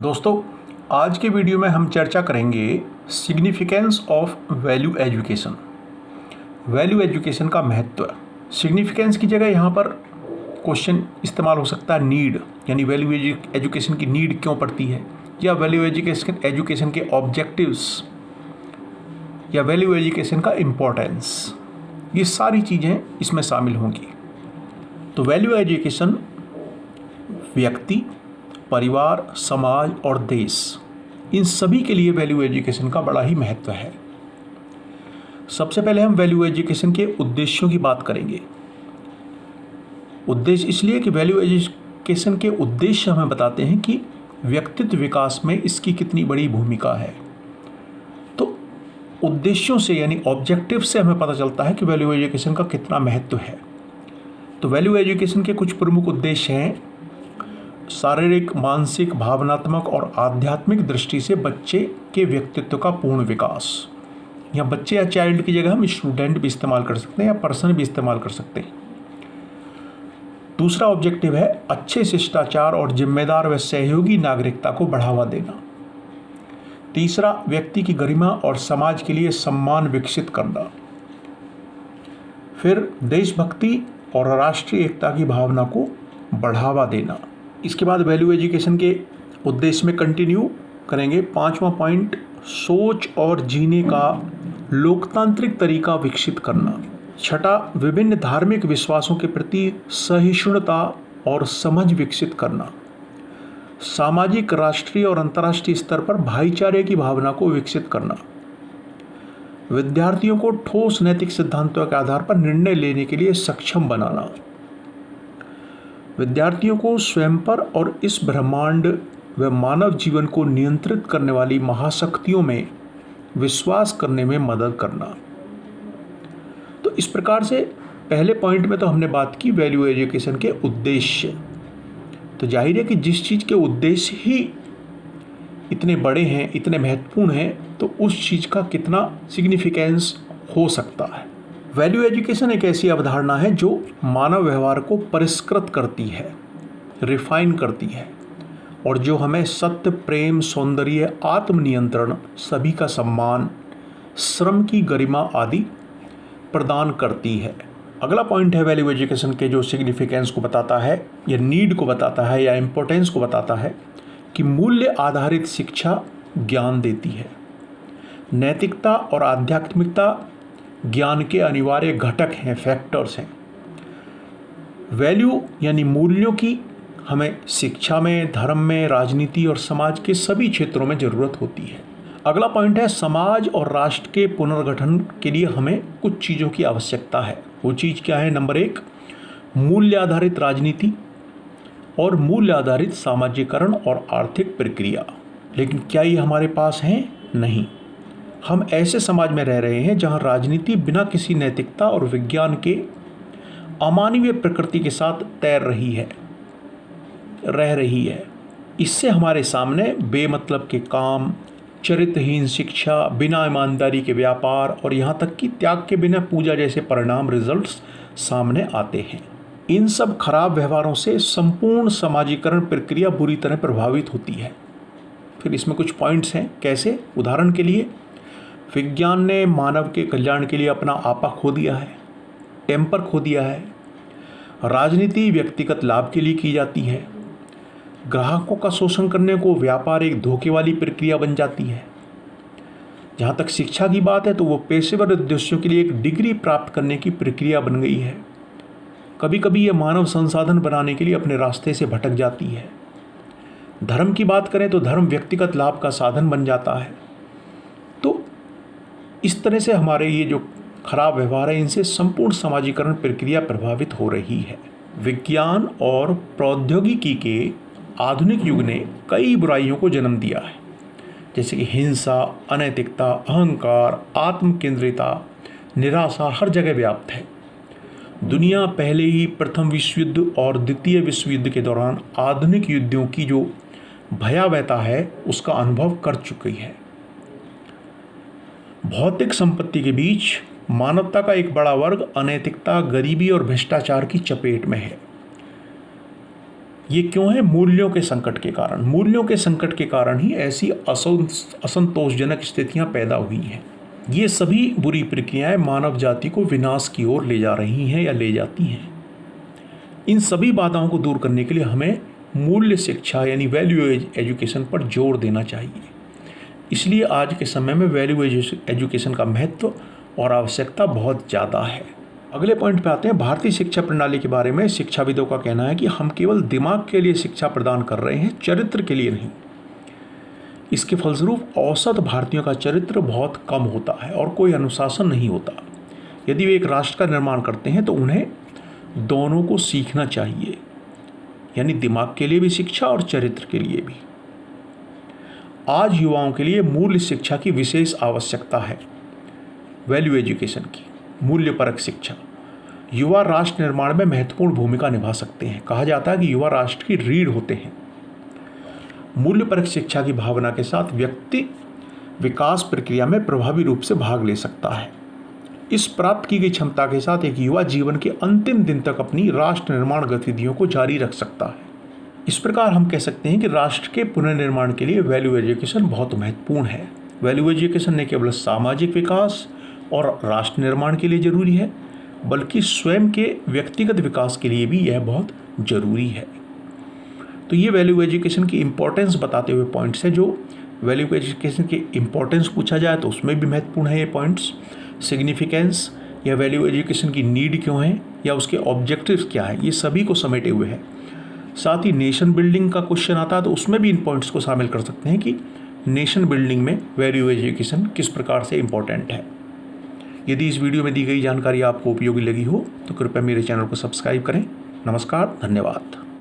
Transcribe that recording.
दोस्तों, आज के वीडियो में हम चर्चा करेंगे significance of value education. Value education का महत्व। सिग्निफिकेंस की जगह यहाँ पर क्वेश्चन इस्तेमाल हो सकता है नीड, यानी वैल्यू एजुकेशन की नीड क्यों पड़ती है, या वैल्यू एजुकेशन के ऑब्जेक्टिव्स, या वैल्यू एजुकेशन का इम्पोर्टेंस। ये सारी चीज़ें इसमें शामिल होंगी। तो वैल्यू एजुकेशन व्यक्ति, परिवार, समाज और देश, इन सभी के लिए वैल्यू एजुकेशन का बड़ा ही महत्व है। सबसे पहले हम वैल्यू एजुकेशन के उद्देश्यों की बात करेंगे। उद्देश्य इसलिए कि वैल्यू एजुकेशन के उद्देश्य हमें बताते हैं कि व्यक्तित्व विकास में इसकी कितनी बड़ी भूमिका है। तो उद्देश्यों से यानी ऑब्जेक्टिव से हमें पता चलता है कि वैल्यू एजुकेशन का कितना महत्व है। तो वैल्यू एजुकेशन के कुछ प्रमुख उद्देश्य हैं: शारीरिक, मानसिक, भावनात्मक और आध्यात्मिक दृष्टि से बच्चे के व्यक्तित्व का पूर्ण विकास। यहाँ बच्चे या चाइल्ड की जगह हम स्टूडेंट भी इस्तेमाल कर सकते हैं या पर्सन भी इस्तेमाल कर सकते हैं। दूसरा ऑब्जेक्टिव है अच्छे शिष्टाचार और जिम्मेदार व सहयोगी नागरिकता को बढ़ावा देना। तीसरा, व्यक्ति की गरिमा और समाज के लिए सम्मान विकसित करना। फिर देशभक्ति और राष्ट्रीय एकता की भावना को बढ़ावा देना। इसके बाद वैल्यू एजुकेशन के उद्देश्य में कंटिन्यू करेंगे। 5वां पॉइंट, सोच और जीने का लोकतांत्रिक तरीका विकसित करना। छठा, विभिन्न धार्मिक विश्वासों के प्रति सहिष्णुता और समझ विकसित करना। सामाजिक, राष्ट्रीय और अंतर्राष्ट्रीय स्तर पर भाईचारे की भावना को विकसित करना। विद्यार्थियों को ठोस नैतिक सिद्धांतों के आधार पर निर्णय लेने के लिए सक्षम बनाना। विद्यार्थियों को स्वयं पर और इस ब्रह्मांड व मानव जीवन को नियंत्रित करने वाली महाशक्तियों में विश्वास करने में मदद करना। तो इस प्रकार से पहले पॉइंट में तो हमने बात की वैल्यू एजुकेशन के उद्देश्य। तो जाहिर है कि जिस चीज़ के उद्देश्य ही इतने बड़े हैं, इतने महत्वपूर्ण हैं, तो उस चीज़ का कितना सिग्निफिकेंस हो सकता है। वैल्यू एजुकेशन एक ऐसी अवधारणा है जो मानव व्यवहार को परिष्कृत करती है, रिफाइन करती है, और जो हमें सत्य, प्रेम, सौंदर्य, आत्मनियंत्रण, सभी का सम्मान, श्रम की गरिमा आदि प्रदान करती है। अगला पॉइंट है वैल्यू एजुकेशन के जो सिग्निफिकेंस को बताता है, या नीड को बताता है, या इम्पोर्टेंस को बताता है कि मूल्य आधारित शिक्षा ज्ञान देती है। नैतिकता और आध्यात्मिकता ज्ञान के अनिवार्य घटक हैं, फैक्टर्स हैं। वैल्यू यानी मूल्यों की हमें शिक्षा में, धर्म में, राजनीति और समाज के सभी क्षेत्रों में ज़रूरत होती है। अगला पॉइंट है समाज और राष्ट्र के पुनर्गठन के लिए हमें कुछ चीज़ों की आवश्यकता है। वो चीज़ क्या है? नंबर 1, मूल्य आधारित राजनीति और मूल्य आधारित सामाजिकरण और आर्थिक प्रक्रिया। लेकिन क्या ये हमारे पास हैं? नहीं। हम ऐसे समाज में रह रहे हैं जहां राजनीति बिना किसी नैतिकता और विज्ञान के अमानवीय प्रकृति के साथ रह रही है। इससे हमारे सामने बेमतलब के काम, चरित्रहीन शिक्षा, बिना ईमानदारी के व्यापार और यहाँ तक कि त्याग के बिना पूजा जैसे परिणाम, रिजल्ट्स सामने आते हैं। इन सब खराब व्यवहारों से संपूर्ण समाजीकरण प्रक्रिया बुरी तरह प्रभावित होती है। फिर इसमें कुछ पॉइंट्स हैं, कैसे? उदाहरण के लिए, विज्ञान ने मानव के कल्याण के लिए अपना आपा खो दिया है, टेम्पर खो दिया है। राजनीति व्यक्तिगत लाभ के लिए की जाती है। ग्राहकों का शोषण करने को व्यापार एक धोखे वाली प्रक्रिया बन जाती है। जहाँ तक शिक्षा की बात है तो वो पेशेवर उद्देश्यों के लिए एक डिग्री प्राप्त करने की प्रक्रिया बन गई है। कभी कभी ये मानव संसाधन बनाने के लिए अपने रास्ते से भटक जाती है। धर्म की बात करें तो धर्म व्यक्तिगत लाभ का साधन बन जाता है। तो इस तरह से हमारे ये जो खराब व्यवहार है, इनसे संपूर्ण समाजीकरण प्रक्रिया प्रभावित हो रही है। विज्ञान और प्रौद्योगिकी के आधुनिक युग ने कई बुराइयों को जन्म दिया है, जैसे कि हिंसा, अनैतिकता, अहंकार, आत्मकेंद्रिता, निराशा हर जगह व्याप्त है। दुनिया पहले ही प्रथम विश्व युद्ध और द्वितीय विश्व युद्ध के दौरान आधुनिक युद्धों की जो भयावहता है उसका अनुभव कर चुकी है। भौतिक संपत्ति के बीच मानवता का एक बड़ा वर्ग अनैतिकता, गरीबी और भ्रष्टाचार की चपेट में है। ये क्यों है? मूल्यों के संकट के कारण। मूल्यों के संकट के कारण ही ऐसी असंतोषजनक स्थितियां पैदा हुई हैं। ये सभी बुरी प्रक्रियाएं मानव जाति को विनाश की ओर ले जा रही हैं या ले जाती हैं। इन सभी बाधाओं को दूर करने के लिए हमें मूल्य शिक्षा यानी वैल्यू एजुकेशन पर जोर देना चाहिए। इसलिए आज के समय में वैल्यू एजुकेशन का महत्व और आवश्यकता बहुत ज़्यादा है। अगले पॉइंट पे आते हैं। भारतीय शिक्षा प्रणाली के बारे में शिक्षाविदों का कहना है कि हम केवल दिमाग के लिए शिक्षा प्रदान कर रहे हैं, चरित्र के लिए नहीं। इसके फलस्वरूप औसत भारतीयों का चरित्र बहुत कम होता है और कोई अनुशासन नहीं होता। यदि वे एक राष्ट्र का निर्माण करते हैं तो उन्हें दोनों को सीखना चाहिए, यानी दिमाग के लिए भी शिक्षा और चरित्र के लिए भी। आज युवाओं के लिए मूल्य शिक्षा की विशेष आवश्यकता है। वैल्यू एजुकेशन की मूल्यपरक शिक्षा। युवा राष्ट्र निर्माण में महत्वपूर्ण भूमिका निभा सकते हैं। कहा जाता है कि युवा राष्ट्र की रीढ़ होते हैं। मूल्यपरक शिक्षा की भावना के साथ व्यक्ति विकास प्रक्रिया में प्रभावी रूप से भाग ले सकता है। इस प्राप्त की गई क्षमता के साथ एक युवा जीवन के अंतिम दिन तक अपनी राष्ट्र निर्माण गतिविधियों को जारी रख सकता है। इस प्रकार हम कह सकते हैं कि राष्ट्र के पुनर्निर्माण के लिए वैल्यू एजुकेशन बहुत महत्वपूर्ण है। वैल्यू एजुकेशन न केवल सामाजिक विकास और राष्ट्र निर्माण के लिए जरूरी है, बल्कि स्वयं के व्यक्तिगत विकास के लिए भी यह बहुत जरूरी है। तो ये वैल्यू एजुकेशन की इम्पोर्टेंस बताते हुए पॉइंट्स है। जो वैल्यू एजुकेशन की इम्पोर्टेंस पूछा जाए तो उसमें भी महत्वपूर्ण है ये पॉइंट्स। सिग्निफिकेंस या वैल्यू एजुकेशन की नीड क्यों है या उसके ऑब्जेक्टिव्स क्या है, ये सभी को समेटे हुए है। साथ ही नेशन बिल्डिंग का क्वेश्चन आता है तो उसमें भी इन पॉइंट्स को शामिल कर सकते हैं कि नेशन बिल्डिंग में वैल्यू एजुकेशन किस प्रकार से इम्पोर्टेंट है। यदि इस वीडियो में दी गई जानकारी आपको उपयोगी लगी हो तो कृपया मेरे चैनल को सब्सक्राइब करें। नमस्कार, धन्यवाद।